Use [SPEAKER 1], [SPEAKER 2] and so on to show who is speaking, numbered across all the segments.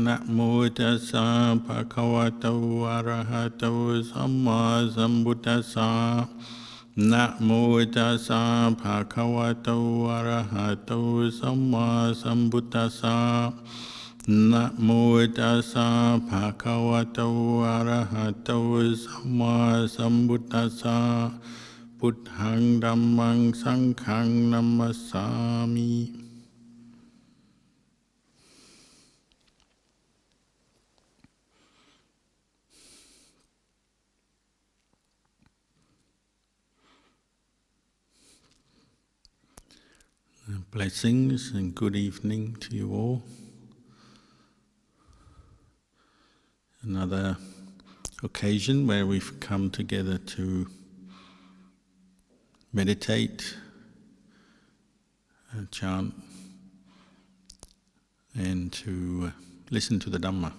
[SPEAKER 1] นะโมตัสสะภะคะวะโตอะระหะโตสัมมาสัมพุทธัสสะนะโมตัสสะภะคะวะโตอะระหะโตสัมมาสัมพุทธัสสะนะโมตัสสะภะคะวะโตอะระหะโตสัมมาสัมพุทธัสสะพุทธังธัมมังสังฆังนัมมัสสามิ Blessings and good evening to you all. Another occasion where we've come together to meditate, chant, and to listen to the Dhamma.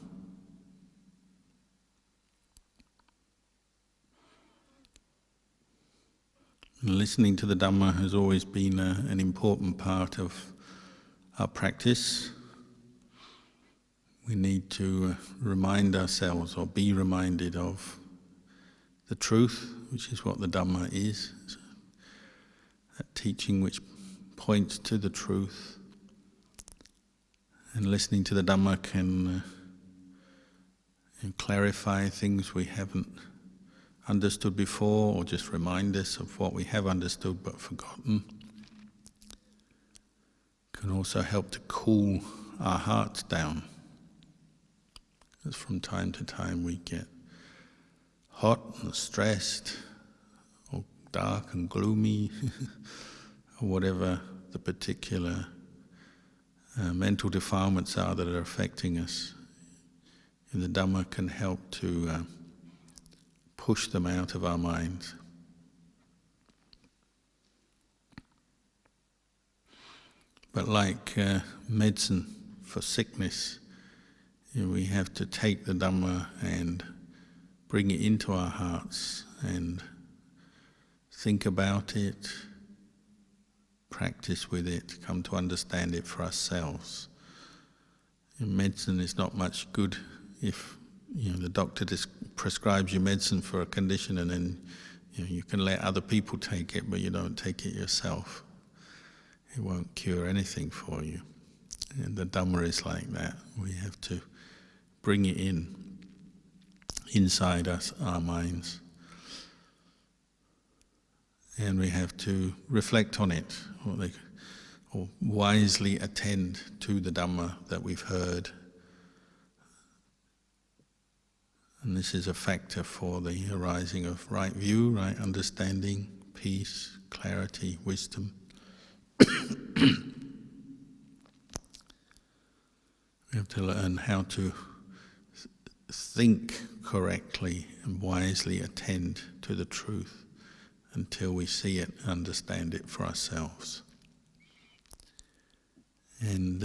[SPEAKER 1] And listening to the Dhamma has always been an important part of our practice. We need to remind ourselves or be reminded of the truth, which is what the Dhamma is, that teaching which points to the truth. And listening to the Dhamma can clarify things we haven't understood before, or just remind us of what we have understood but forgotten. Can also help to cool our hearts down, because from time to time we get hot and stressed, or dark and gloomy, or whatever the particular mental defilements are that are affecting us. And the Dhamma can help to push them out of our minds. But like medicine for sickness, we have to take the Dhamma and bring it into our hearts and think about it, practice with it, come to understand it for ourselves. And medicine is not much good if the doctor prescribes you medicine for a condition, and then you can let other people take it, but you don't take it yourself. It won't cure anything for you. And the Dhamma is like that. We have to bring it inside us, our minds. And we have to reflect on it, or wisely attend to the Dhamma that we've heard. And this is a factor for the arising of right view, right understanding, peace, clarity, wisdom. We have to learn how to think correctly and wisely attend to the truth until we see it, understand it for ourselves. And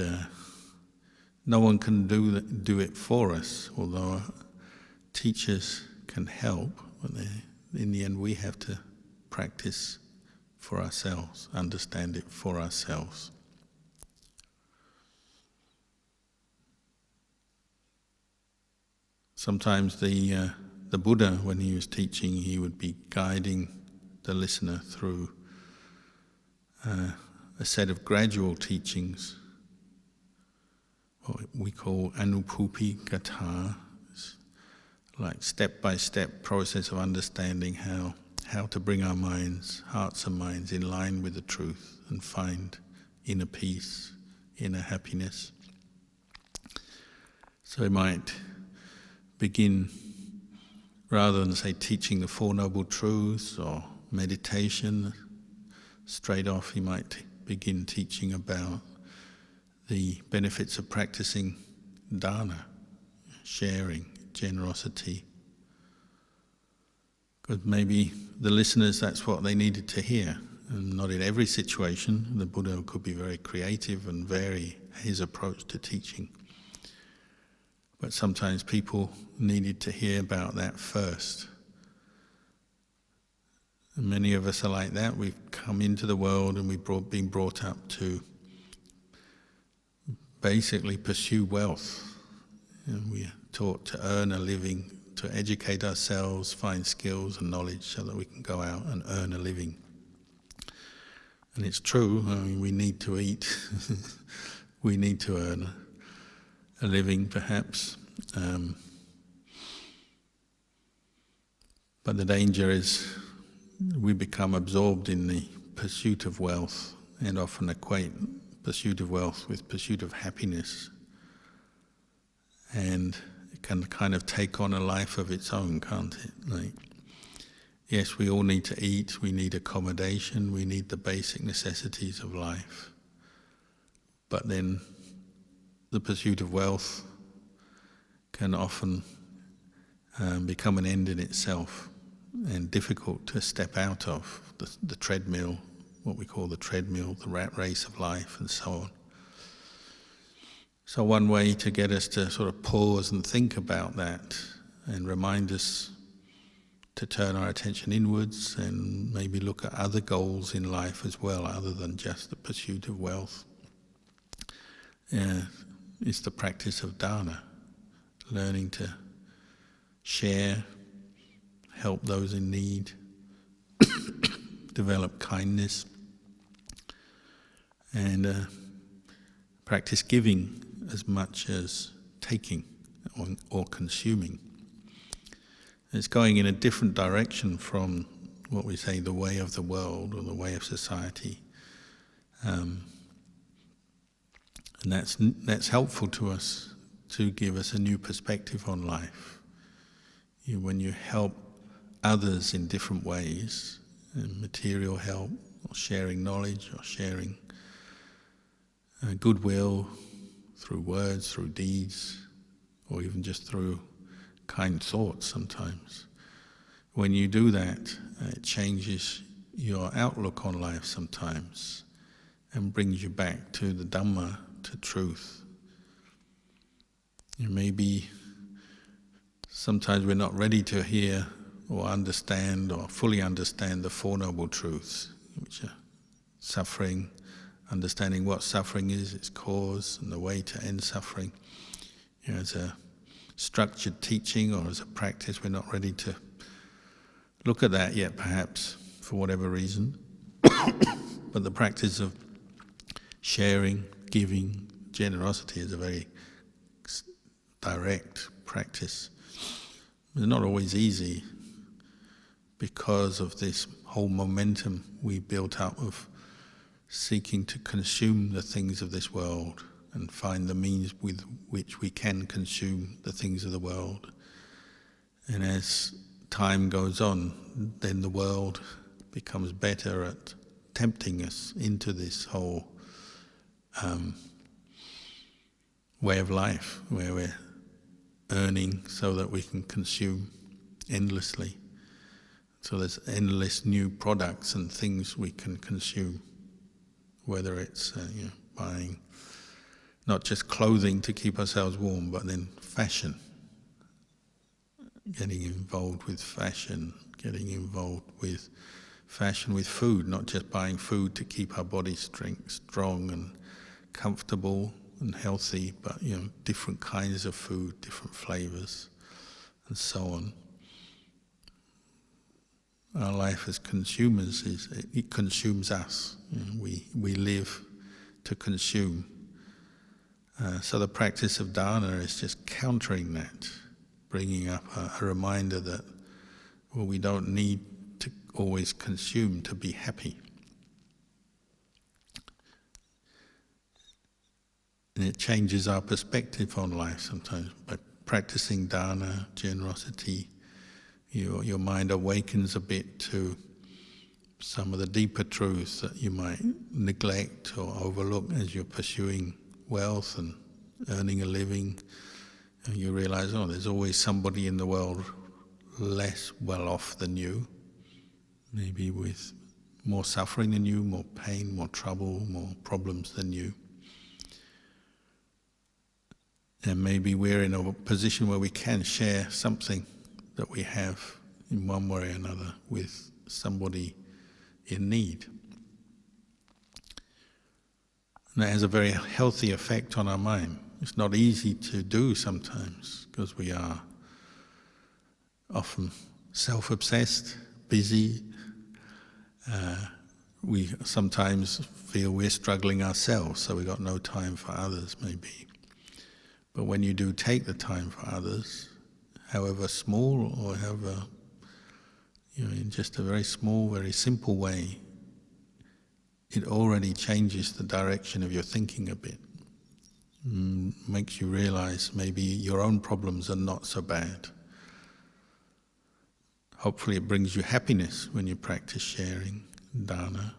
[SPEAKER 1] no one can do it for us, although teachers can help, but in the end we have to practice for ourselves, understand it for ourselves. Sometimes the Buddha, when he was teaching, he would be guiding the listener through a set of gradual teachings, what we call anupupi gatha, like step-by-step process of understanding how to bring our minds, hearts and minds, in line with the truth and find inner peace, inner happiness. So we might begin, rather than say teaching the Four Noble Truths or meditation, straight off he might begin teaching about the benefits of practicing dana, sharing, generosity. Because maybe the listeners, that's what they needed to hear. And not in every situation. The Buddha could be very creative and vary his approach to teaching. But sometimes people needed to hear about that first. And many of us are like that. We've come into the world and we've been brought up to basically pursue wealth. And we are taught to earn a living, to educate ourselves, find skills and knowledge so that we can go out and earn a living. And it's true, I mean, we need to eat, we need to earn a living perhaps. But the danger is we become absorbed in the pursuit of wealth and often equate pursuit of wealth with pursuit of happiness. And it can kind of take on a life of its own, can't it? Like, yes, we all need to eat, we need accommodation, we need the basic necessities of life. But then the pursuit of wealth can often become an end in itself and difficult to step out of, the treadmill, what we call the treadmill, the rat race of life and so on. So one way to get us to sort of pause and think about that and remind us to turn our attention inwards and maybe look at other goals in life as well, other than just the pursuit of wealth, is the practice of dana, learning to share, help those in need, develop kindness, and practice giving as much as taking or consuming. It's going in a different direction from what we say the way of the world or the way of society. And that's helpful to us to give us a new perspective on life. When you help others in different ways, material help, or sharing knowledge, or sharing goodwill through words, through deeds, or even just through kind thoughts sometimes. When you do that, it changes your outlook on life sometimes and brings you back to the Dhamma, to truth. Maybe sometimes we're not ready to hear or understand or fully understand the Four Noble Truths, which are suffering, understanding what suffering is, its cause, and the way to end suffering. As a structured teaching or as a practice, we're not ready to look at that yet, perhaps, for whatever reason. But the practice of sharing, giving, generosity is a very direct practice. It's not always easy because of this whole momentum we built up of seeking to consume the things of this world and find the means with which we can consume the things of the world. And as time goes on, then the world becomes better at tempting us into this whole way of life, where we're earning so that we can consume endlessly. So there's endless new products and things we can consume, whether it's buying not just clothing to keep ourselves warm, but then fashion, getting involved with fashion, getting involved with fashion with food, not just buying food to keep our bodies strong and comfortable and healthy, but different kinds of food, different flavors, and so on. Our life as consumers it consumes us. We live to consume. So the practice of dana is just countering that, bringing up a reminder that we don't need to always consume to be happy. And it changes our perspective on life sometimes. By practicing dana, generosity, your mind awakens a bit to some of the deeper truths that you might neglect or overlook as you're pursuing wealth and earning a living. And you realize, there's always somebody in the world less well off than you, maybe with more suffering than you, more pain, more trouble, more problems than you. And maybe we're in a position where we can share something that we have in one way or another with somebody in need. And that has a very healthy effect on our mind. It's not easy to do sometimes because we are often self-obsessed, busy. We sometimes feel we're struggling ourselves, so we've got no time for others, maybe. But when you do take the time for others, however small or however, in just a very small, very simple way, it already changes the direction of your thinking a bit. Makes you realize maybe your own problems are not so bad. Hopefully it brings you happiness when you practice sharing dana.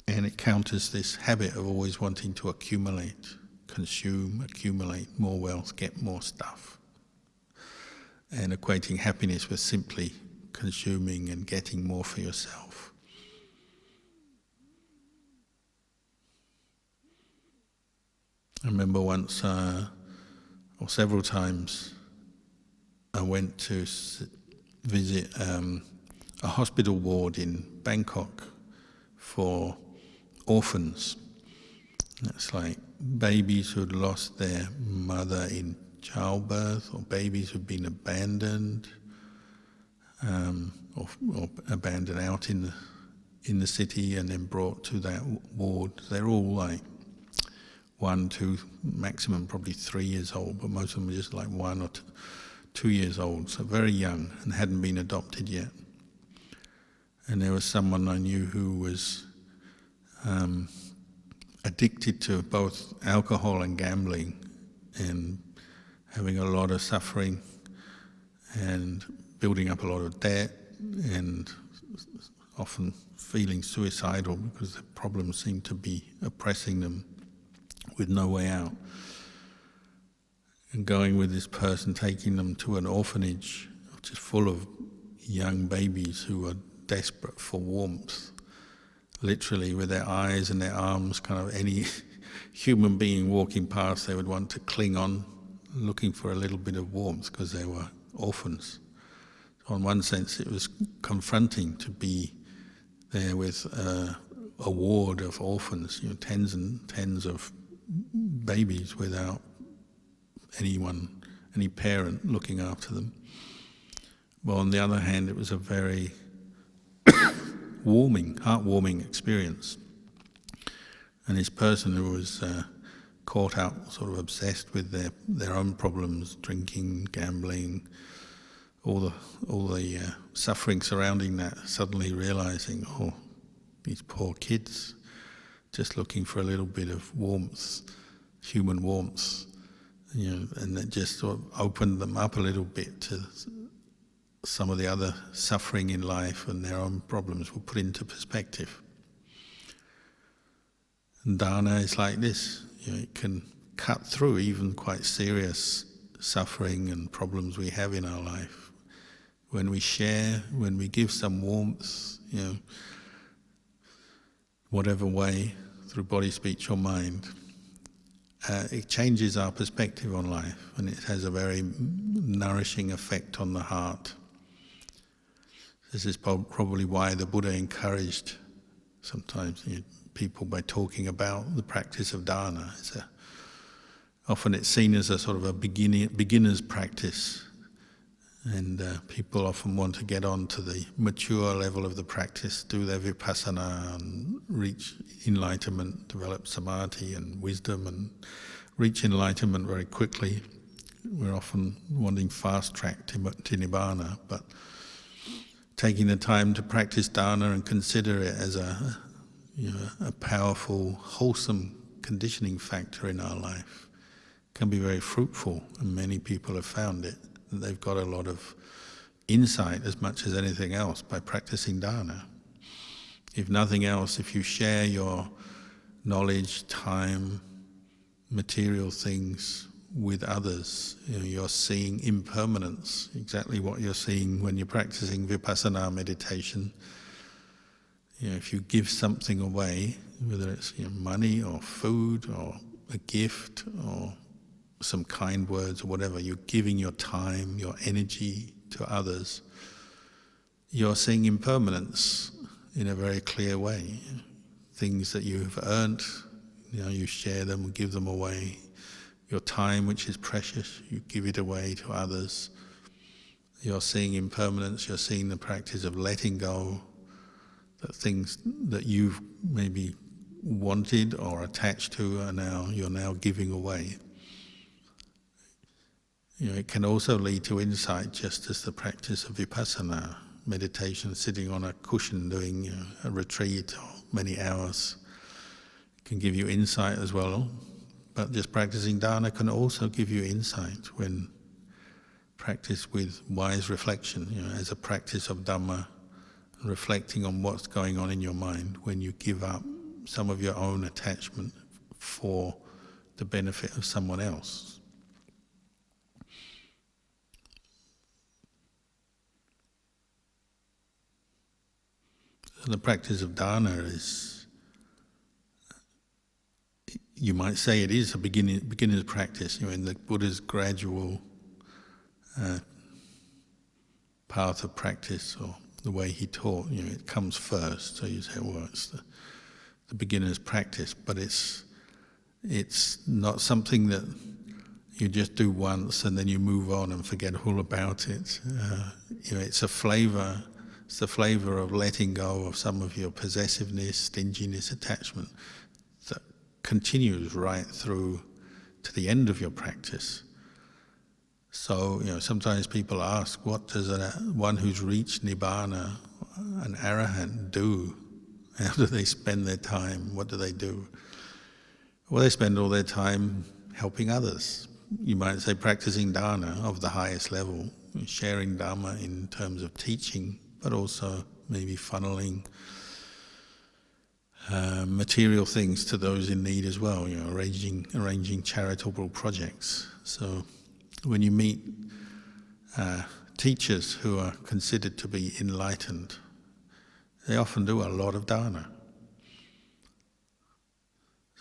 [SPEAKER 1] And it counters this habit of always wanting to accumulate, consume, accumulate more wealth, get more stuff. And equating happiness with simply consuming and getting more for yourself. I remember once, or several times, I went to visit a hospital ward in Bangkok for orphans. That's like babies who'd lost their mother in childbirth, or babies who'd been abandoned, or abandoned out in the city and then brought to that ward. They're all like 1, 2, maximum probably 3 years old, but most of them were just like 1 or 2 years old, so very young and hadn't been adopted yet. And there was someone I knew who was addicted to both alcohol and gambling, and having a lot of suffering and building up a lot of debt, and often feeling suicidal because the problems seemed to be oppressing them with no way out. And going with this person, taking them to an orphanage which is full of young babies who are desperate for warmth, literally with their eyes and their arms, kind of any human being walking past they would want to cling on, looking for a little bit of warmth because they were orphans. So in one sense it was confronting to be there with a ward of orphans, tens and tens of babies without anyone, any parent looking after them. But on the other hand, it was a very heartwarming experience. And this person who was caught out, sort of obsessed with their own problems, drinking, gambling, all the suffering surrounding that, suddenly realizing, oh, these poor kids, just looking for a little bit of warmth, human warmth, and that just sort of opened them up a little bit to some of the other suffering in life, and their own problems were put into perspective. And dana is like this, it can cut through even quite serious suffering and problems we have in our life. When we share, when we give some warmth, whatever way, through body, speech or mind, it changes our perspective on life, and it has a very nourishing effect on the heart. This is probably why the Buddha encouraged sometimes people by talking about the practice of dana. Often it's seen as a sort of a beginner's practice, and people often want to get on to the mature level of the practice, do their vipassana and reach enlightenment, develop samadhi and wisdom and reach enlightenment very quickly. We're often wanting fast track to nibbana, but taking the time to practice dana and consider it as a powerful, wholesome conditioning factor in our life can be very fruitful, and many people have found it. They've got a lot of insight as much as anything else by practicing dana. If nothing else, if you share your knowledge, time, material things with others, you're seeing impermanence, exactly what you're seeing when you're practicing vipassana meditation. If you give something away, whether it's money or food or a gift or some kind words or whatever, you're giving your time, your energy to others, you're seeing impermanence in a very clear way. Things that you have earned, You share them, give them away. Your time, which is precious, you give it away to others. You're seeing impermanence, you're seeing the practice of letting go, that things that you've maybe wanted or attached to you're now giving away. It can also lead to insight, just as the practice of vipassana, meditation, sitting on a cushion doing a retreat or many hours, can give you insight as well. But just practicing dana can also give you insight when practiced with wise reflection, as a practice of Dhamma, reflecting on what's going on in your mind when you give up some of your own attachment for the benefit of someone else. So the practice of dana is, you might say it is a beginner's practice, in the Buddha's gradual path of practice, or the way he taught, it comes first. So you say, well, it's the beginner's practice, but it's not something that you just do once and then you move on and forget all about it. It's a flavor. It's the flavor of letting go of some of your possessiveness, stinginess, attachment that continues right through to the end of your practice. So, sometimes people ask, what does one who's reached Nibbana, an arahant, do? How do they spend their time? What do they do? Well, they spend all their time helping others. You might say practicing dana of the highest level, sharing Dhamma in terms of teaching, but also maybe funneling material things to those in need as well, arranging charitable projects. So when you meet teachers who are considered to be enlightened, they often do a lot of dana.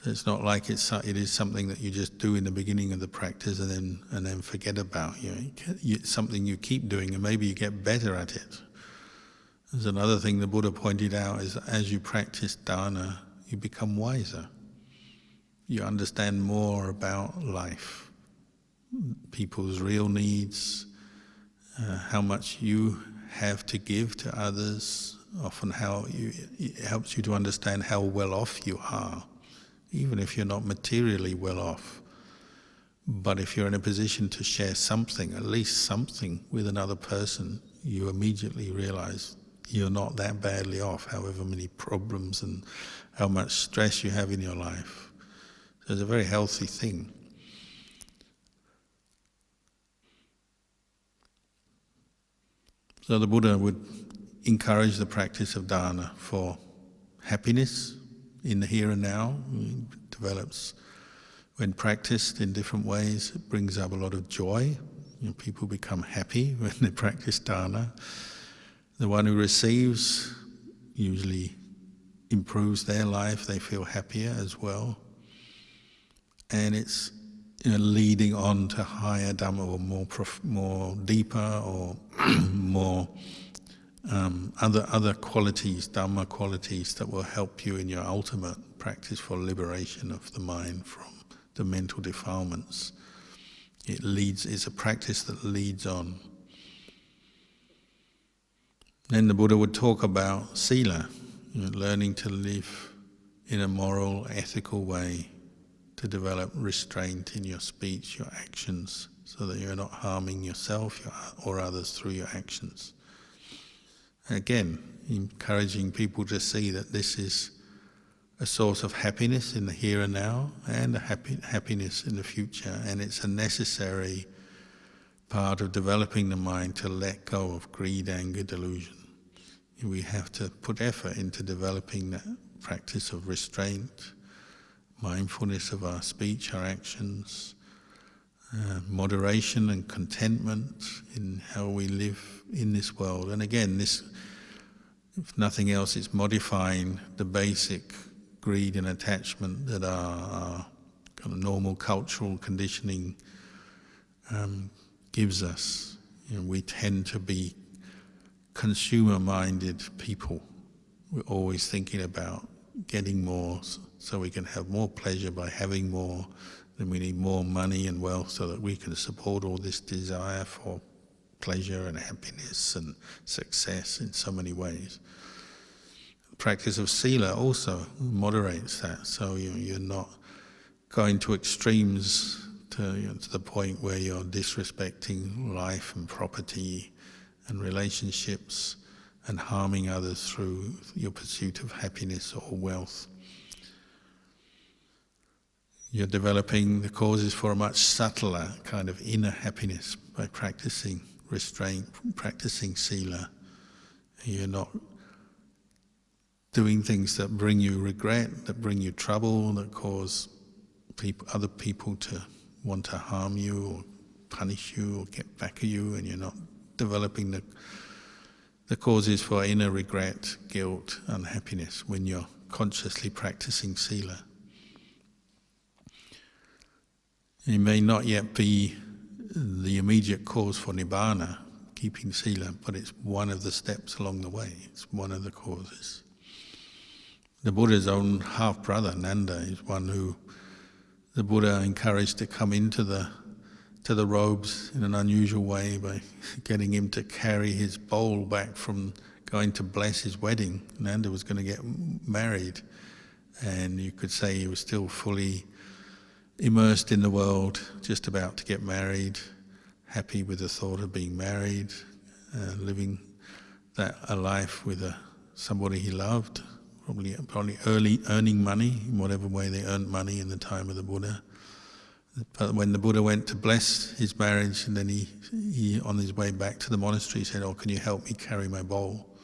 [SPEAKER 1] So it's not like it is something that you just do in the beginning of the practice and then forget about. It's something you keep doing, and maybe you get better at it. There's another thing the Buddha pointed out is that as you practice dana, you become wiser. You understand more about life, people's real needs, how much you have to give to others, often it helps you to understand how well off you are, even if you're not materially well off. But if you're in a position to share something, at least something, with another person, you immediately realize you're not that badly off, however many problems and how much stress you have in your life. So it's a very healthy thing. So the Buddha would encourage the practice of dana for happiness in the here and now. It develops, when practiced in different ways, it brings up a lot of joy. People become happy when they practice dana. The one who receives usually improves their life, they feel happier as well. And it's leading on to higher Dhamma, or more deeper, or more other qualities, Dhamma qualities that will help you in your ultimate practice for liberation of the mind from the mental defilements. It's a practice that leads on. Then the Buddha would talk about Sila, learning to live in a moral, ethical way, to develop restraint in your speech, your actions, so that you're not harming yourself or others through your actions. Again, encouraging people to see that this is a source of happiness in the here and now, and a happiness in the future, and it's a necessary part of developing the mind to let go of greed, anger, delusion. We have to put effort into developing that practice of restraint, mindfulness of our speech, our actions, moderation and contentment in how we live in this world. And again, this, if nothing else, it's modifying the basic greed and attachment that our kind of normal cultural conditioning gives us. We tend to be consumer-minded people. We're always thinking about getting more, so we can have more pleasure by having more. Then we need more money and wealth so that we can support all this desire for pleasure and happiness and success in so many ways. The practice of Sila also moderates that, so you're not going to extremes to the point where you're disrespecting life and property and relationships and harming others through your pursuit of happiness or wealth. You're developing the causes for a much subtler kind of inner happiness by practicing restraint, practicing Sila. You're not doing things that bring you regret, that bring you trouble, that cause other people to want to harm you or punish you or get back at you, and you're not developing the causes for inner regret, guilt, unhappiness when you're consciously practicing Sila. It may not yet be the immediate cause for Nibbana, keeping Sila, but it's one of the steps along the way. It's one of the causes. The Buddha's own half-brother, Nanda, is one who the Buddha encouraged to come into the robes in an unusual way by getting him to carry his bowl back from going to bless his wedding. Nanda was going to get married, and you could say he was still fully immersed in the world, just about to get married, happy with the thought of being married, living a life with somebody he loved, probably earning money in whatever way they earned money in the time of the Buddha. But when the Buddha went to bless his marriage, and then he on his way back to the monastery said, "Oh, can you help me carry my bowl?"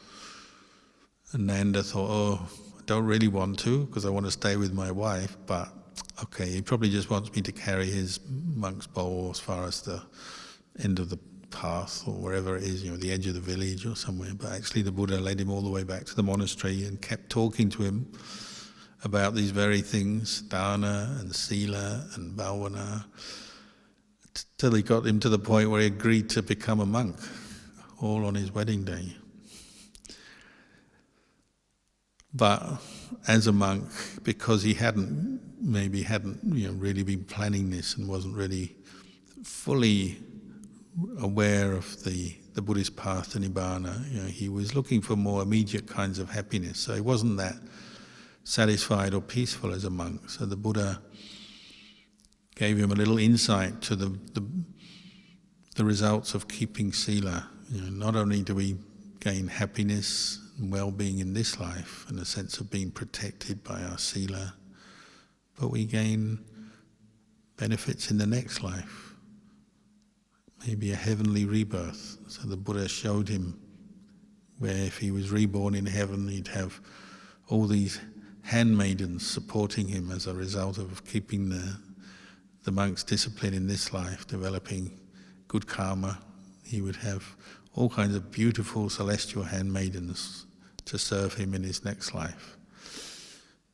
[SPEAKER 1] And Nanda thought, "Oh, I don't really want to because I want to stay with my wife, but okay, he probably just wants me to carry his monk's bowl as far as the end of the path or wherever it is, the edge of the village or somewhere." But actually the Buddha led him all the way back to the monastery and kept talking to him about these very things, dana and sila and bhavana, till he got him to the point where he agreed to become a monk, all on his wedding day. But as a monk, because he hadn't really been planning this and wasn't really fully aware of the Buddhist path to Nibbana, he was looking for more immediate kinds of happiness. So he wasn't that satisfied or peaceful as a monk. So the Buddha gave him a little insight to the results of keeping Sila. Not only do we gain happiness and well-being in this life and a sense of being protected by our Sila, but we gain benefits in the next life, maybe a heavenly rebirth. So the Buddha showed him where if he was reborn in heaven, he'd have all these handmaidens supporting him as a result of keeping the monk's discipline in this life, developing good karma. He would have all kinds of beautiful celestial handmaidens to serve him in his next life.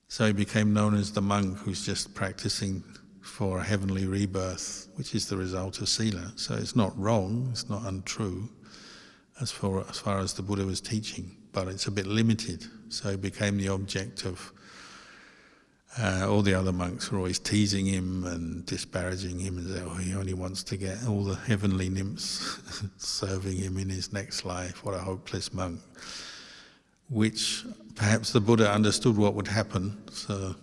[SPEAKER 1] So he became known as the monk who's just practicing for a heavenly rebirth, which is the result of Sila. So it's not wrong, it's not untrue as far as the Buddha was teaching, but it's a bit limited. So he became the object of all the other monks were always teasing him and disparaging him and saying, "Oh, he only wants to get all the heavenly nymphs serving him in his next life. What a hopeless monk." Which perhaps the Buddha understood what would happen. So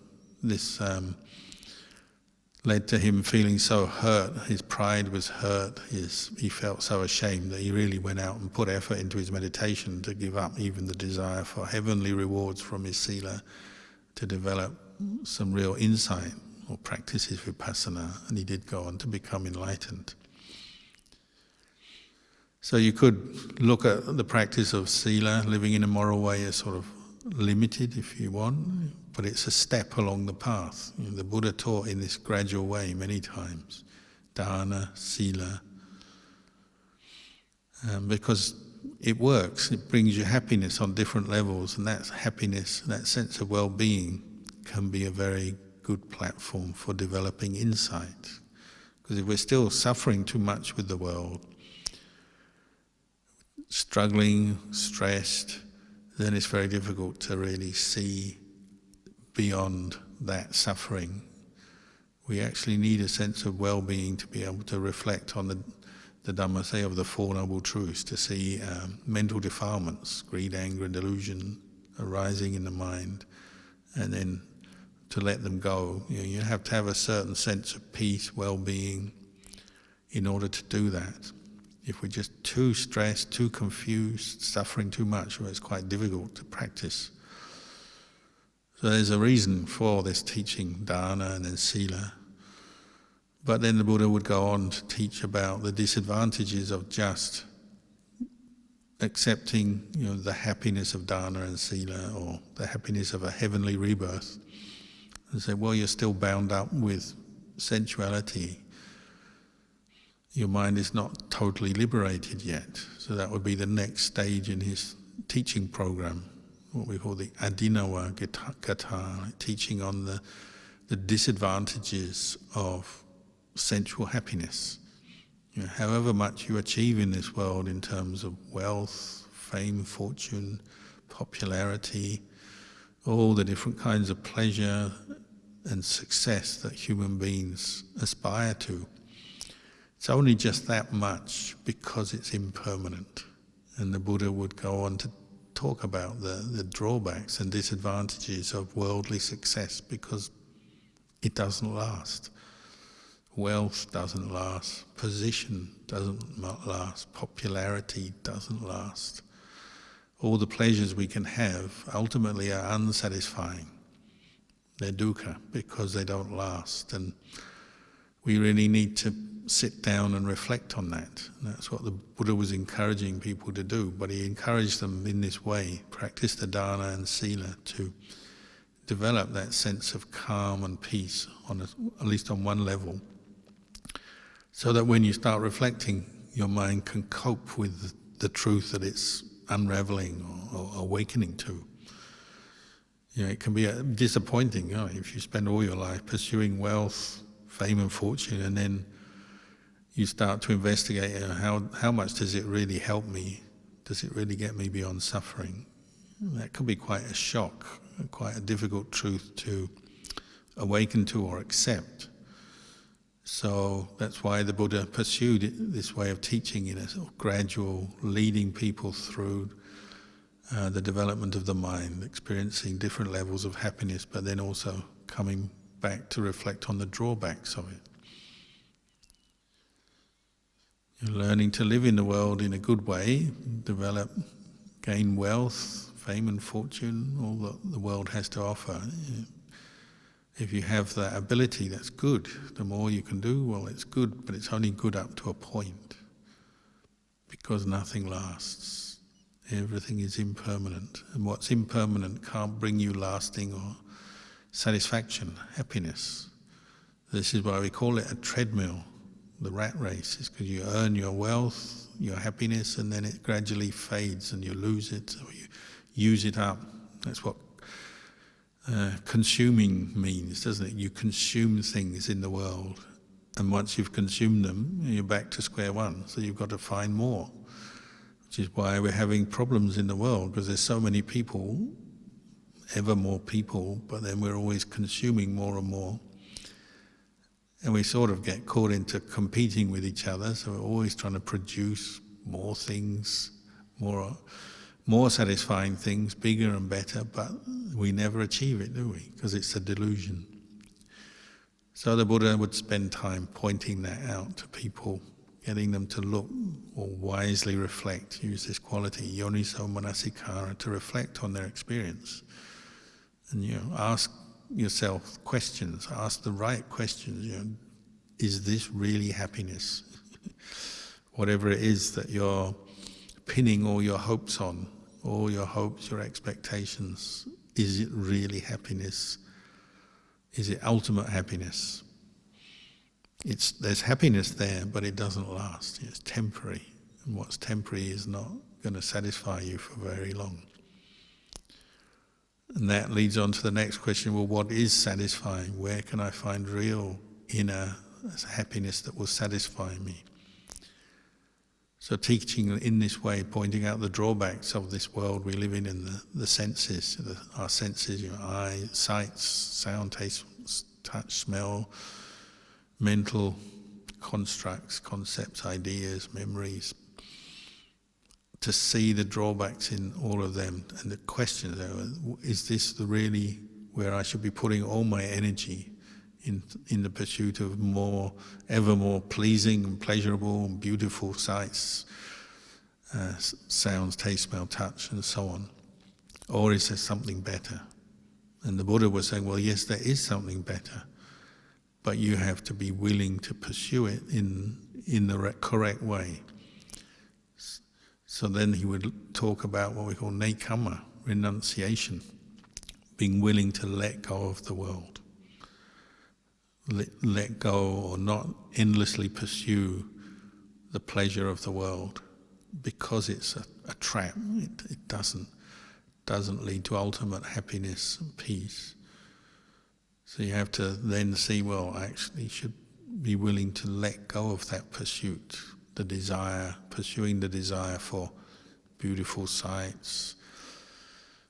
[SPEAKER 1] this led to him feeling so hurt. His pride was hurt. He felt so ashamed that he really went out and put effort into his meditation to give up even the desire for heavenly rewards from his Sila, to develop some real insight or practice his vipassana, and he did go on to become enlightened. So you could look at the practice of Sila, living in a moral way, as sort of limited if you want, but it's a step along the path. The Buddha taught in this gradual way many times, dana, Sila, because it works, it brings you happiness on different levels, and that happiness, that sense of well-being can be a very good platform for developing insight. Because if we're still suffering too much with the world, struggling, stressed, then it's very difficult to really see beyond that suffering. We actually need a sense of well-being to be able to reflect on the Dhamma, say, of the Four Noble Truths, to see mental defilements, greed, anger and delusion arising in the mind, and then to let them go. You have to have a certain sense of peace, well-being, in order to do that. If we're just too stressed, too confused, suffering too much, well, it's quite difficult to practice. So there's a reason for this teaching, dana and then sila. But then the Buddha would go on to teach about the disadvantages of just accepting, the happiness of dana and sila, or the happiness of a heavenly rebirth, and say, well, you're still bound up with sensuality. Your mind is not totally liberated yet. So that would be the next stage in his teaching program, what we call the Adinawa Gatha, teaching on the disadvantages of sensual happiness. However much you achieve in this world in terms of wealth, fame, fortune, popularity, all the different kinds of pleasure and success that human beings aspire to, it's only just that much because it's impermanent. And the Buddha would go on to talk about the drawbacks and disadvantages of worldly success, because it doesn't last. Wealth doesn't last, position doesn't last, popularity doesn't last. All the pleasures we can have ultimately are unsatisfying. They're dukkha because they don't last, and we really need to sit down and reflect on that. And that's what the Buddha was encouraging people to do, but he encouraged them in this way, practice the dana and sila, to develop that sense of calm and peace, at least on one level, so that when you start reflecting, your mind can cope with the truth that it's unraveling or awakening to. It can be disappointing, if you spend all your life pursuing wealth, fame and fortune, and then you start to investigate how much does it really help me? Does it really get me beyond suffering? That could be quite a shock, quite a difficult truth to awaken to or accept. So that's why the Buddha pursued this way of teaching in a sort of gradual, leading people through the development of the mind, experiencing different levels of happiness, but then also coming back to reflect on the drawbacks of it. You're learning to live in the world in a good way, gain wealth, fame and fortune, all that the world has to offer. If you have that ability, that's good. The more you can do, well, it's good, but it's only good up to a point, because nothing lasts. Everything is impermanent, and what's impermanent can't bring you lasting or satisfaction, happiness. This is why we call it a treadmill, the rat race. It's because you earn your wealth, your happiness, and then it gradually fades and you lose it, or you use it up. That's what consuming means, doesn't it? You consume things in the world, and once you've consumed them, you're back to square one. So you've got to find more, which is why we're having problems in the world, because there's so many people, ever more people, but then we're always consuming more and more. And we sort of get caught into competing with each other, so we're always trying to produce more things, more satisfying things, bigger and better, but we never achieve it, do we? Because it's a delusion. So the Buddha would spend time pointing that out to people, getting them to look or wisely reflect, use this quality, yoniso manasikara, to reflect on their experience. And ask yourself questions, ask the right questions. Is this really happiness? Whatever it is that you're pinning all your hopes on, all your hopes, your expectations, is it really happiness? Is it ultimate happiness? There's happiness there, but it doesn't last. It's temporary, and what's temporary is not going to satisfy you for very long. And that leads on to the next question, well, what is satisfying? Where can I find real inner happiness that will satisfy me? So teaching in this way, pointing out the drawbacks of this world we live in and the senses, our senses, eye, sights, sound, taste, touch, smell, mental constructs, concepts, ideas, memories, to see the drawbacks in all of them. And the question is this really where I should be putting all my energy in the pursuit of more, ever more pleasing and pleasurable and beautiful sights, sounds, taste, smell, touch, and so on? Or is there something better? And the Buddha was saying, well, yes, there is something better, but you have to be willing to pursue it in the correct way. So then he would talk about what we call nekama, renunciation, being willing to let go of the world. Let go, or not endlessly pursue the pleasure of the world, because it's a trap. It doesn't lead to ultimate happiness and peace. So you have to then see, well, I actually should be willing to let go of that pursuit, the desire, pursuing the desire for beautiful sights,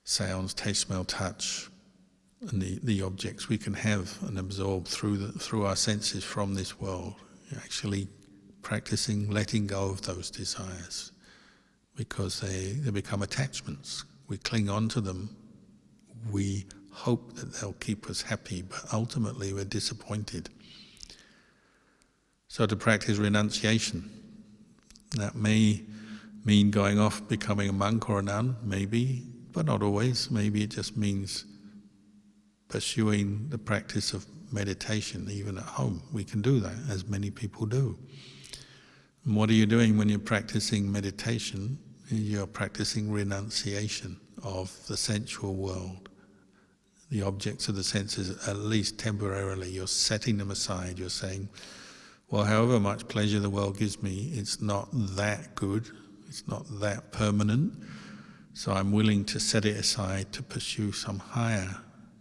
[SPEAKER 1] sounds, taste, smell, touch, and the objects we can have and absorb through our senses from this world. You're actually practicing letting go of those desires, because they become attachments. We cling on to them. We hope that they'll keep us happy, but ultimately we're disappointed. So to practice renunciation, that may mean going off, becoming a monk or a nun, maybe, but not always. Maybe it just means pursuing the practice of meditation, even at home. We can do that, as many people do. And what are you doing when you're practicing meditation? You're practicing renunciation of the sensual world, the objects of the senses, at least temporarily. You're setting them aside. You're saying, well, however much pleasure the world gives me, it's not that good, it's not that permanent, so I'm willing to set it aside to pursue some higher,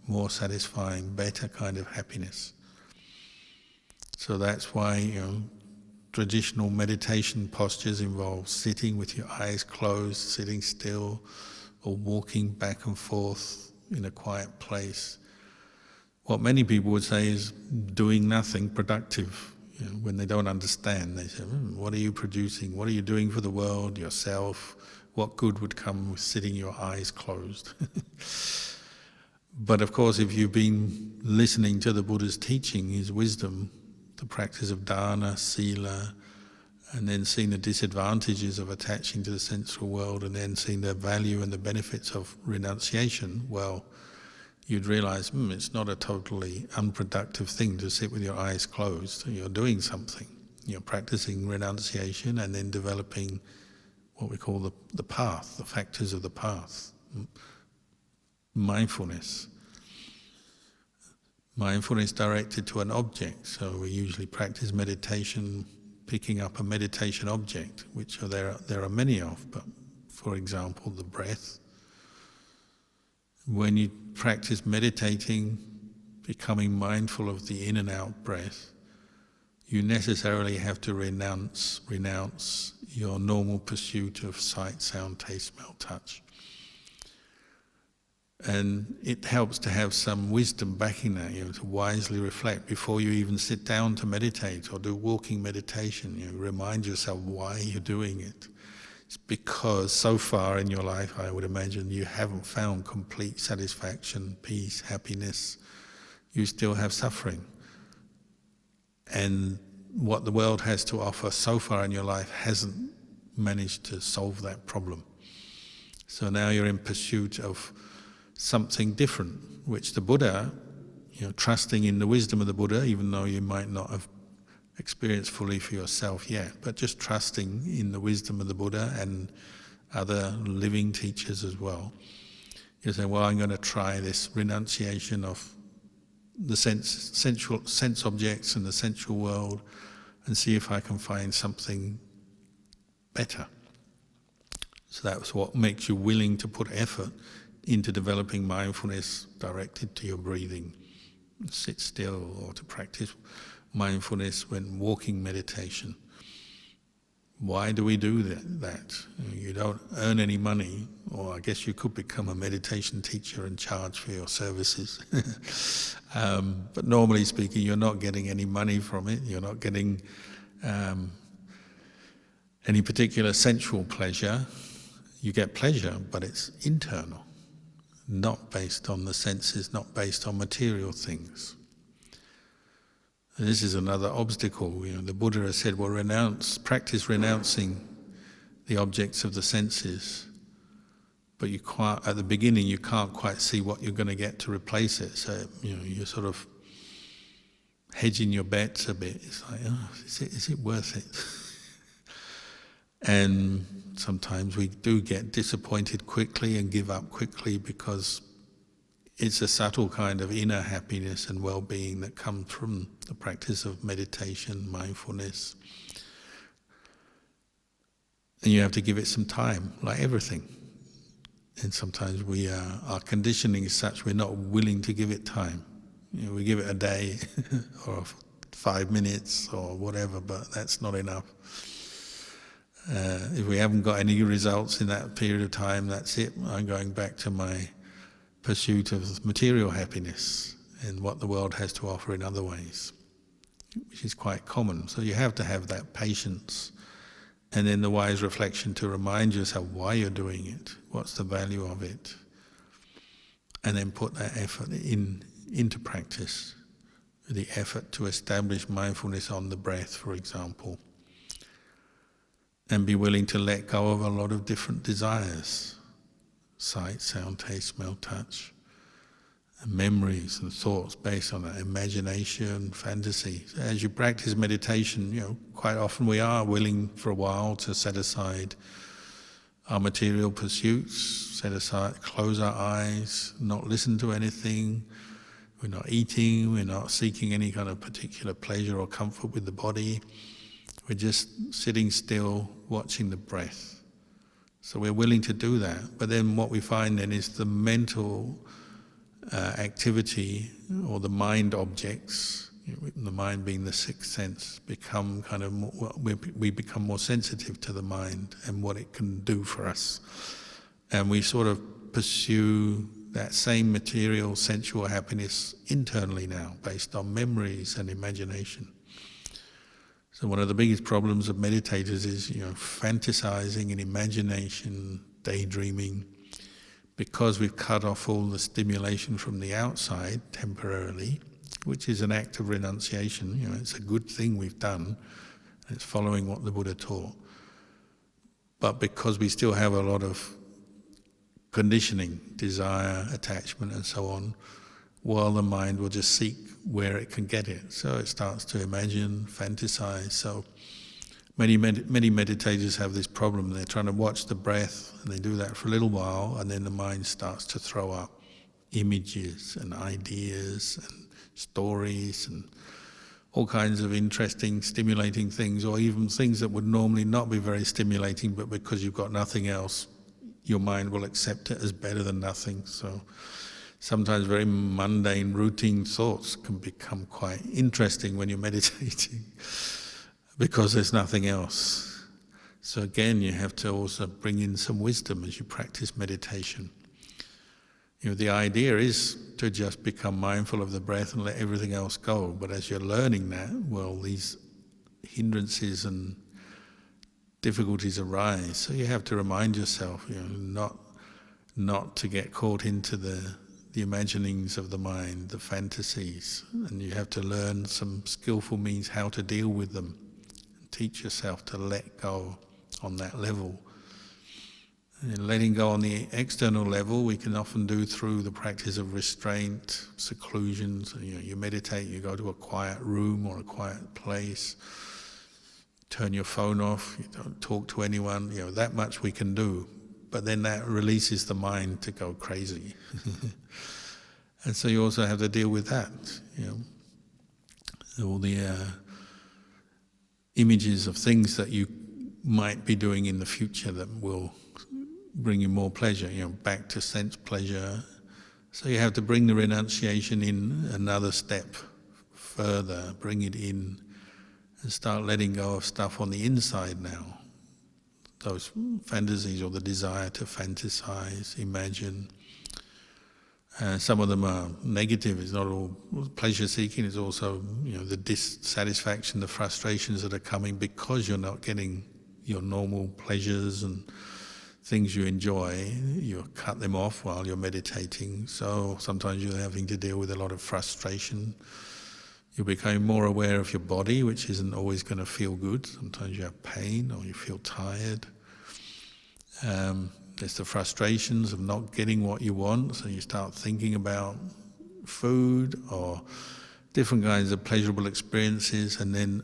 [SPEAKER 1] more satisfying, better kind of happiness. So that's why, traditional meditation postures involve sitting with your eyes closed, sitting still, or walking back and forth in a quiet place. What many people would say is doing nothing productive. When they don't understand, they say, what are you producing? What are you doing for the world, yourself? What good would come with sitting your eyes closed? But of course, if you've been listening to the Buddha's teaching, his wisdom, the practice of dana, sila, and then seeing the disadvantages of attaching to the sensual world, and then seeing the value and the benefits of renunciation, well, you'd realize it's not a totally unproductive thing to sit with your eyes closed. You're doing something. You're practicing renunciation and then developing what we call the path, the factors of the path. Mindfulness. Mindfulness directed to an object. So we usually practice meditation, picking up a meditation object, which there are many of, but for example, the breath. When you practice meditating, becoming mindful of the in and out breath, you necessarily have to renounce your normal pursuit of sight, sound, taste, smell, touch. And it helps to have some wisdom backing that, to wisely reflect before you even sit down to meditate or do walking meditation. Remind yourself why you're doing it. It's because so far in your life, I would imagine, you haven't found complete satisfaction, peace, happiness. You still have suffering. And what the world has to offer so far in your life hasn't managed to solve that problem. So now you're in pursuit of something different, which the Buddha, trusting in the wisdom of the Buddha, even though you might not have experienced fully for yourself yet, but just trusting in the wisdom of the Buddha and other living teachers as well. You say, well, I'm going to try this renunciation of the sense objects and the sensual world and see if I can find something better. So that's what makes you willing to put effort into developing mindfulness directed to your breathing. Sit still, or to practice mindfulness when walking meditation. Why do we do that? You don't earn any money, or I guess you could become a meditation teacher and charge for your services. But normally speaking, you're not getting any money from it. You're not getting any particular sensual pleasure. You get pleasure, but it's internal, not based on the senses, not based on material things. And this is another obstacle. The Buddha has said, well, practice renouncing the objects of the senses, but you can't, at the beginning you can't quite see what you're going to get to replace it. So you're sort of hedging your bets a bit. It's like, is it worth it? And sometimes we do get disappointed quickly and give up quickly, because it's a subtle kind of inner happiness and well-being that comes from the practice of meditation, mindfulness. And you have to give it some time, like everything. And sometimes our conditioning is such we're not willing to give it time. We give it a day or 5 minutes or whatever, but that's not enough. If we haven't got any results in that period of time, that's it. I'm going back to my pursuit of material happiness and what the world has to offer in other ways, which is quite common. So you have to have that patience, and then the wise reflection to remind yourself why you're doing it, what's the value of it, and then put that effort into practice. The effort to establish mindfulness on the breath, for example, and be willing to let go of a lot of different desires. Sight, sound, taste, smell, touch, and memories and thoughts based on that, imagination, fantasy. As you practice meditation, quite often we are willing for a while to set aside our material pursuits, close our eyes, not listen to anything. We're not eating, we're not seeking any kind of particular pleasure or comfort with the body. We're just sitting still, watching the breath. So we're willing to do that, but then what we find then is the mental activity, or the mind objects, the mind being the sixth sense, become kind of more, we become more sensitive to the mind and what it can do for us. And we sort of pursue that same material, sensual happiness internally now, based on memories and imagination. So one of the biggest problems of meditators is, fantasizing and imagination, daydreaming, because we've cut off all the stimulation from the outside temporarily, which is an act of renunciation. It's a good thing we've done. It's following what the Buddha taught. But because we still have a lot of conditioning, desire, attachment, and so on, while the mind will just seek where it can get it. So it starts to imagine, fantasize. So many meditators have this problem. They're trying to watch the breath, and they do that for a little while, and then the mind starts to throw up images and ideas and stories and all kinds of interesting, stimulating things, or even things that would normally not be very stimulating, but because you've got nothing else, your mind will accept it as better than nothing. So sometimes very mundane, routine thoughts can become quite interesting when you're meditating because there's nothing else. So again, you have to also bring in some wisdom as you practice meditation. The idea is to just become mindful of the breath and let everything else go. But as you're learning that, well, these hindrances and difficulties arise. So you have to remind yourself, not to get caught into the imaginings of the mind, the fantasies, and you have to learn some skillful means how to deal with them, and teach yourself to let go on that level. And letting go on the external level we can often do through the practice of restraint, seclusion. So, you meditate, you go to a quiet room or a quiet place, turn your phone off, you don't talk to anyone, that much we can do. But then that releases the mind to go crazy. And so you also have to deal with that, all the images of things that you might be doing in the future that will bring you more pleasure, back to sense pleasure. So you have to bring the renunciation in another step further, bring it in and start letting go of stuff on the inside now. those fantasies, or the desire to fantasize, imagine. Some of them are negative. It's not all pleasure seeking. It's also, the dissatisfaction, the frustrations that are coming because you're not getting your normal pleasures and things you enjoy. You cut them off while you're meditating. So sometimes you're having to deal with a lot of frustration. You're becoming more aware of your body, which isn't always going to feel good. Sometimes you have pain or you feel tired. There's the frustrations of not getting what you want, so you start thinking about food or different kinds of pleasurable experiences, and then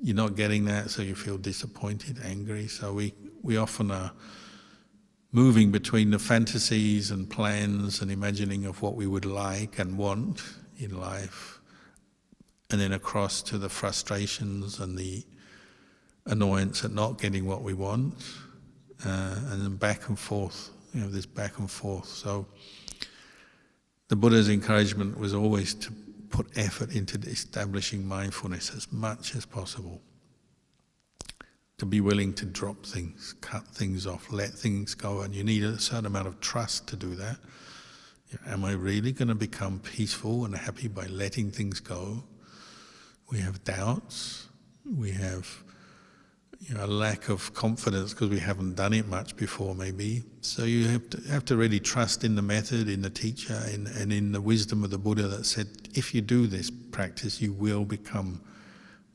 [SPEAKER 1] you're not getting that, so you feel disappointed, angry. So we often are moving between the fantasies and plans and imagining of what we would like and want in life, and then across to the frustrations and the annoyance at not getting what we want. And then back and forth, this back and forth. So the Buddha's encouragement was always to put effort into establishing mindfulness as much as possible. To be willing to drop things, cut things off, let things go, and you need a certain amount of trust to do that. Am I really going to become peaceful and happy by letting things go? We have doubts, we have a lack of confidence because we haven't done it much before, maybe. So you have to really trust in the method, in the teacher, and in the wisdom of the Buddha that said, if you do this practice, you will become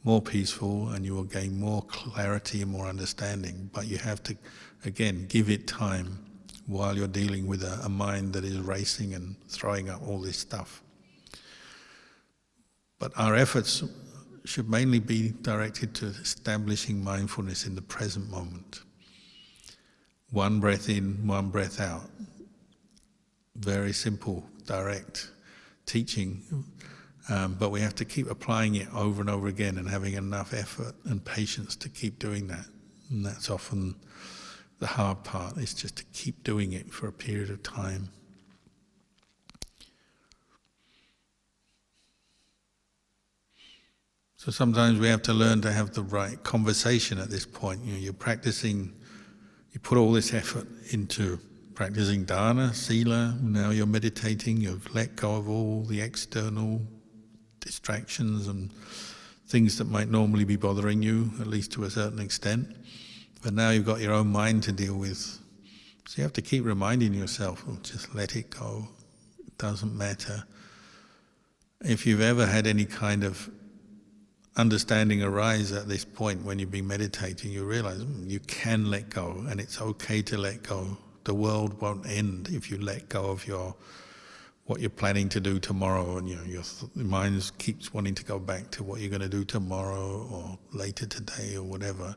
[SPEAKER 1] more peaceful and you will gain more clarity and more understanding. But you have to, again, give it time while you're dealing with a mind that is racing and throwing up all this stuff. But our efforts should mainly be directed to establishing mindfulness in the present moment. One breath in, one breath out. Very simple, direct teaching, but we have to keep applying it over and over again and having enough effort and patience to keep doing that. And that's often the hard part, is just to keep doing it for a period of time. So sometimes we have to learn to have the right conversation at this point. You're practicing, you put all this effort into practicing dana, sila, now you're meditating, you've let go of all the external distractions and things that might normally be bothering you, at least to a certain extent. But now you've got your own mind to deal with. So you have to keep reminding yourself, just let it go, it doesn't matter. If you've ever had any kind of understanding arise at this point when you've been meditating, you realize you can let go, and it's okay to let go. The world won't end if you let go of what you're planning to do tomorrow, and your mind keeps wanting to go back to what you're going to do tomorrow or later today or whatever.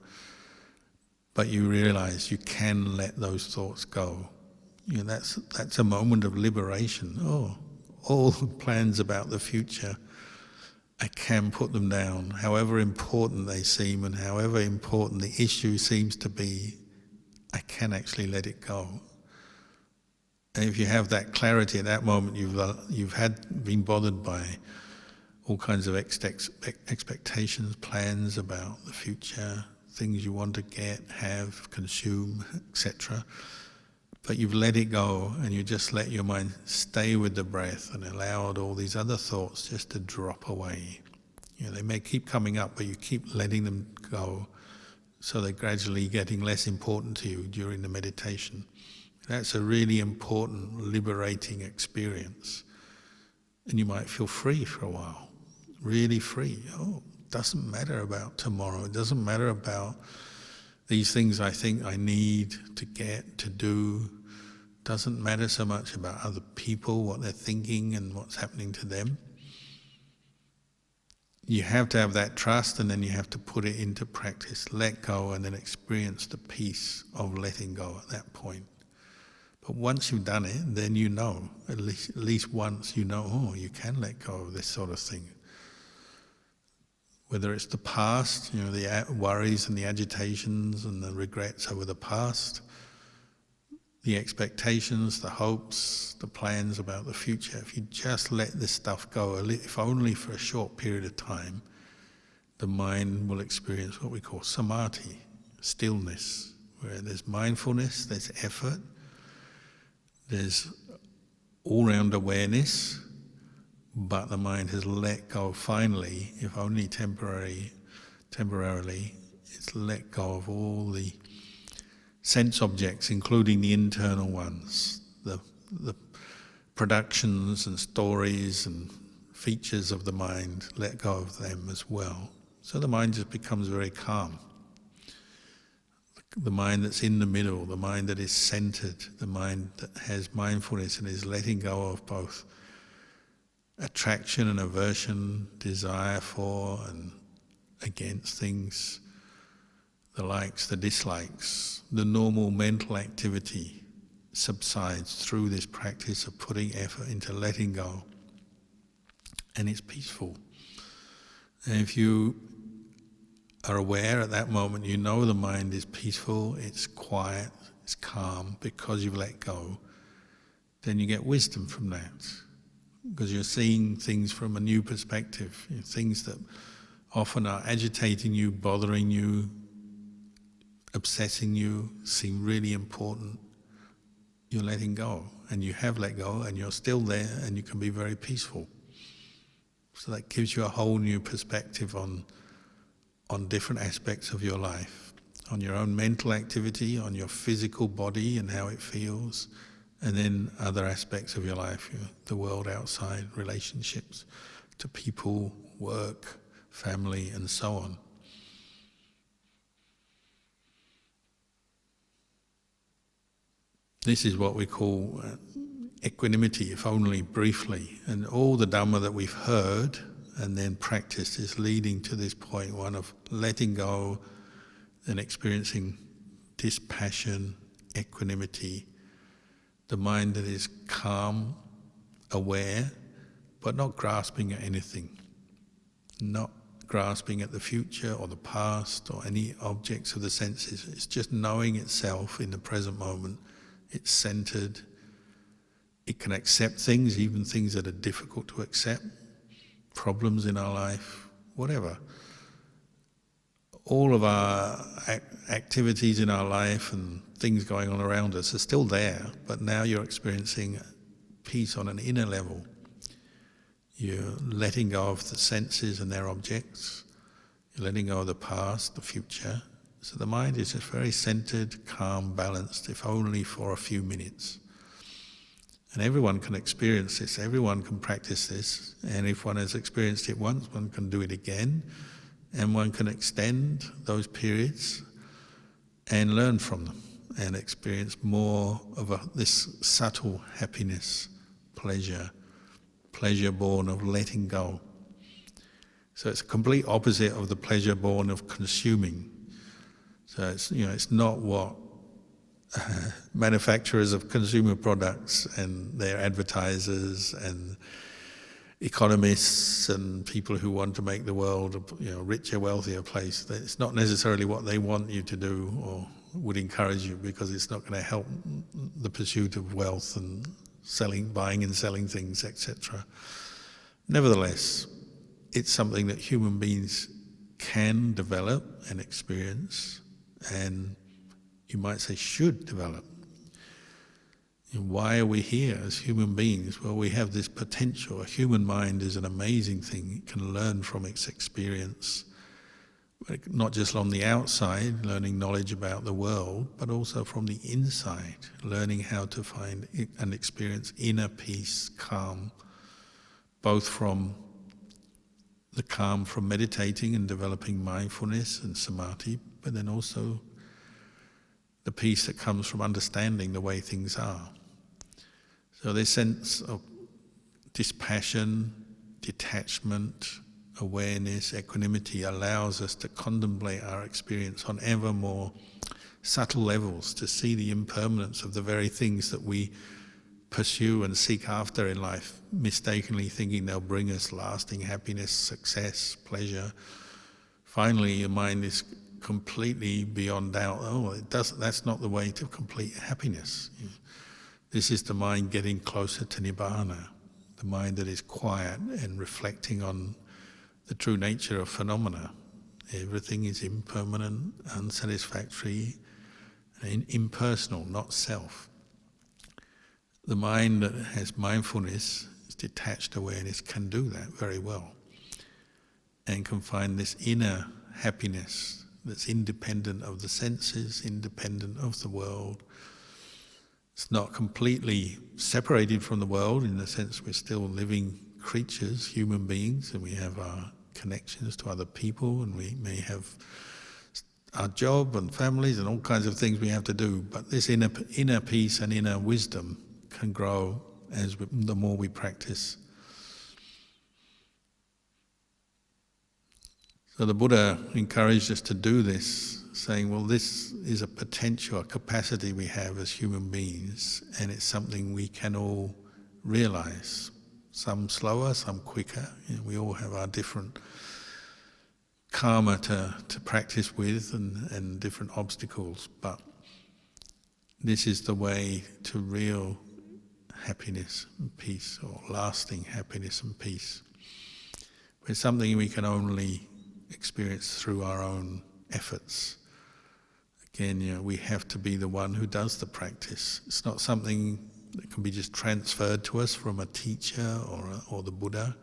[SPEAKER 1] But you realize you can let those thoughts go. That's a moment of liberation. All the plans about the future, I can put them down, however important they seem and however important the issue seems to be, I can actually let it go. And if you have that clarity at that moment, you've been bothered by all kinds of expectations, plans about the future, things you want to get, have, consume, etc. But you've let it go, and you just let your mind stay with the breath and allowed all these other thoughts just to drop away. They may keep coming up, but you keep letting them go, so they're gradually getting less important to you during the meditation. That's a really important, liberating experience. And you might feel free for a while, really free. It doesn't matter about tomorrow. It doesn't matter about these things I think I need to get, to do. Doesn't matter so much about other people, what they're thinking and what's happening to them. You have to have that trust, and then you have to put it into practice. Let go, and then experience the peace of letting go at that point. But once you've done it, then you know, at least once you know, you can let go of this sort of thing. Whether it's the past, the worries and the agitations and the regrets over the past, the expectations, the hopes, the plans about the future. If you just let this stuff go, if only for a short period of time, the mind will experience what we call samadhi, stillness, where there's mindfulness, there's effort, there's all-round awareness, but the mind has let go finally, if only temporarily, it's let go of all the sense objects, including the internal ones, the productions and stories and features of the mind, let go of them as well. So the mind just becomes very calm. The mind that's in the middle, the mind that is centered, the mind that has mindfulness and is letting go of both attraction and aversion, desire for and against things, the likes, the dislikes. The normal mental activity subsides through this practice of putting effort into letting go, and it's peaceful. And if you are aware at that moment, you know the mind is peaceful, it's quiet, it's calm, because you've let go, then you get wisdom from that. Because you're seeing things from a new perspective, things that often are agitating you, bothering you, obsessing you, seem really important. You're letting go, and you have let go, and you're still there, and you can be very peaceful. So that gives you a whole new perspective on different aspects of your life, on your own mental activity, on your physical body and how it feels, and then other aspects of your life, the world outside, relationships to people, work, family, and so on. This is what we call equanimity, if only briefly. And all the Dhamma that we've heard and then practiced is leading to this point, one of letting go and experiencing dispassion, equanimity, the mind that is calm, aware, but not grasping at anything, not grasping at the future or the past or any objects of the senses. It's just knowing itself in the present moment. It's centered. It can accept things, even things that are difficult to accept, problems in our life, whatever. All of our activities in our life and things going on around us are still there, but now you're experiencing peace on an inner level. You're letting go of the senses and their objects. You're letting go of the past, the future. So the mind is just very centered, calm, balanced, if only for a few minutes. And everyone can experience this, everyone can practice this, and if one has experienced it once, one can do it again, and one can extend those periods and learn from them and experience more of this subtle happiness, pleasure born of letting go. So it's a complete opposite of the pleasure born of consuming. So it's not what manufacturers of consumer products and their advertisers and economists and people who want to make the world a richer, wealthier place. It's not necessarily what they want you to do or would encourage you, because it's not going to help the pursuit of wealth and buying and selling things, etc. Nevertheless, it's something that human beings can develop and experience, and you might say should develop. Why are we here as human beings? Well, we have this potential. A human mind is an amazing thing. It can learn from its experience, not just on the outside, learning knowledge about the world, but also from the inside, learning how to find and experience inner peace, calm, both from the calm from meditating and developing mindfulness and samadhi, but then also the peace that comes from understanding the way things are. So this sense of dispassion, detachment, awareness, equanimity allows us to contemplate our experience on ever more subtle levels, to see the impermanence of the very things that we pursue and seek after in life, mistakenly thinking they'll bring us lasting happiness, success, pleasure. Finally, your mind is completely beyond doubt. That's not the way to complete happiness. This is the mind getting closer to Nibbana, the mind that is quiet and reflecting on the true nature of phenomena. Everything is impermanent, unsatisfactory, and impersonal, not self. The mind that has mindfulness, detached awareness, can do that very well and can find this inner happiness that's independent of the senses, independent of the world. It's not completely separated from the world in the sense we're still living creatures, human beings, and we have our connections to other people, and we may have our job and families and all kinds of things we have to do, but this inner peace and inner wisdom can grow the more we practice. So the Buddha encouraged us to do this, saying, well, this is a potential, a capacity we have as human beings, and it's something we can all realize. Some slower, some quicker. We all have our different karma to practice with and different obstacles, but this is the way to real happiness and peace, or lasting happiness and peace. It's something we can only experience through our own efforts. Again, we have to be the one who does the practice. It's not something that can be just transferred to us from a teacher or the Buddha.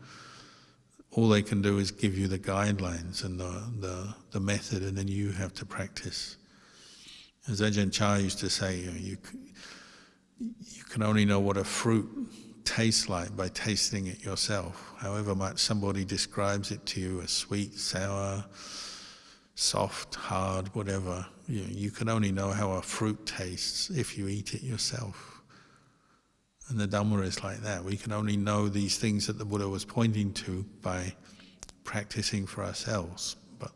[SPEAKER 1] All they can do is give you the guidelines and the method, and then you have to practice. As Ajahn Chah used to say, you can only know what a fruit tastes like by tasting it yourself. However much somebody describes it to you as sweet, sour, soft, hard, whatever, you can only know how a fruit tastes if you eat it yourself. And the Dhamma is like that. We can only know these things that the Buddha was pointing to by practicing for ourselves. But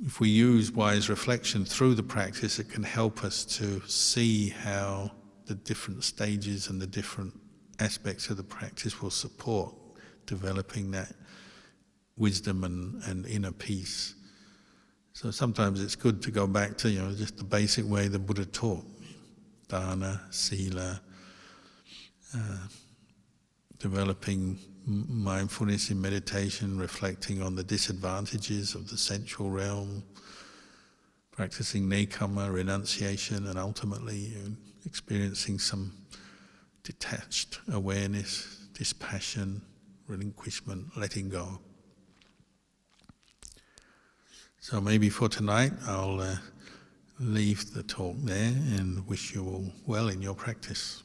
[SPEAKER 1] if we use wise reflection through the practice, it can help us to see how the different stages and the different aspects of the practice will support developing that wisdom and inner peace. So sometimes it's good to go back to just the basic way the Buddha taught. Dana, Sila, developing mindfulness in meditation, reflecting on the disadvantages of the sensual realm, practicing nekama, renunciation, and ultimately experiencing some detached awareness, dispassion, relinquishment, letting go. So maybe for tonight I'll leave the talk there and wish you all well in your practice.